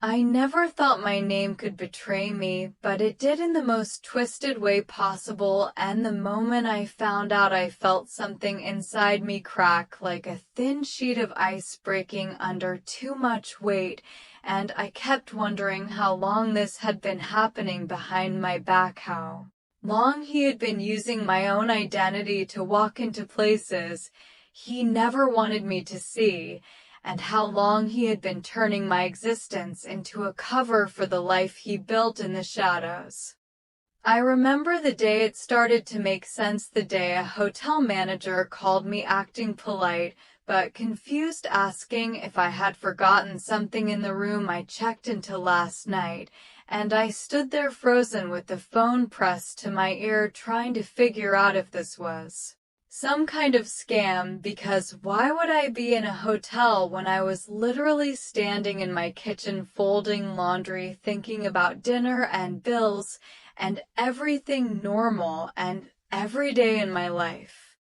I never thought my name could betray me, but it did in the most twisted way possible, and the moment I found out I felt something inside me crack like a thin sheet of ice breaking under too much weight, and I kept wondering how long this had been happening behind my back, how long he had been using my own identity to walk into places he never wanted me to see, and how long he had been turning my existence into a cover for the life he built in the shadows. I remember the day it started to make sense, the day a hotel manager called me acting polite but confused, asking if I had forgotten something in the room I checked into last night, and I stood there frozen with the phone pressed to my ear trying to figure out if this was some kind of scam, because why would I be in a hotel when I was literally standing in my kitchen folding laundry, thinking about dinner and bills and everything normal and every day in my life?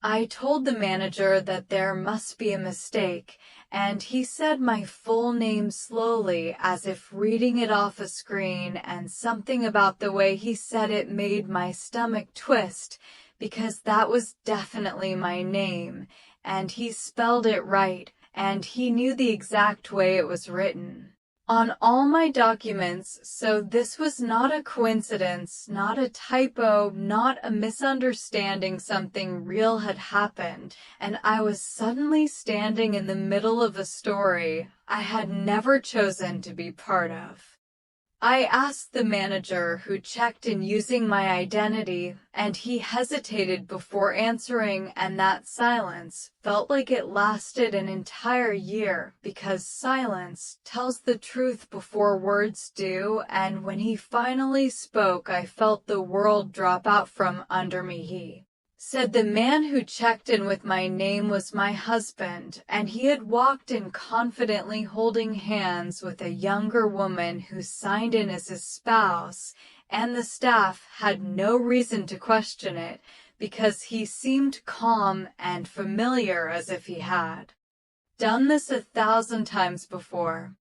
I told the manager that there must be a mistake, and he said my full name slowly as if reading it off a screen, and something about the way he said it made my stomach twist, because that was definitely my name, and he spelled it right, and he knew the exact way it was written on all my documents, so this was not a coincidence, not a typo, not a misunderstanding. Something real had happened, and I was suddenly standing in the middle of a story I had never chosen to be part of. I asked the manager who checked in using my identity, and he hesitated before answering, and that silence felt like it lasted an entire year, because silence tells the truth before words do, and when he finally spoke, I felt the world drop out from under me. He said the man who checked in with my name was my husband, and he had walked in confidently holding hands with a younger woman who signed in as his spouse, and the staff had no reason to question it, because he seemed calm and familiar, as if he had done this 1,000 times before.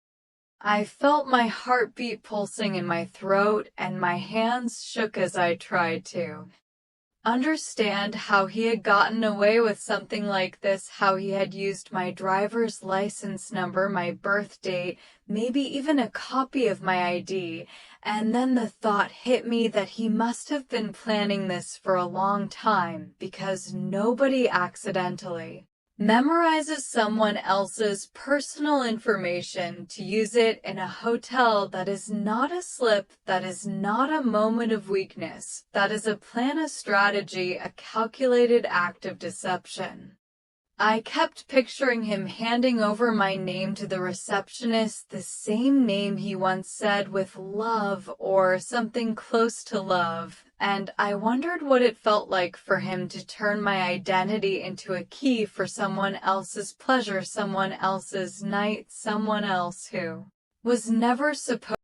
I felt my heartbeat pulsing in my throat, and my hands shook as I tried to understand how he had gotten away with something like this, how he had used my driver's license number, my birth date, maybe even a copy of my ID, and then the thought hit me that he must have been planning this for a long time, because nobody accidentally memorizes someone else's personal information to use it in a hotel. That is not a slip, that is not a moment of weakness, that is a plan, a strategy, a calculated act of deception. I kept picturing him handing over my name to the receptionist, the same name he once said, with love or something close to love, and I wondered what it felt like for him to turn my identity into a key for someone else's pleasure, someone else's night, someone else who was never supposed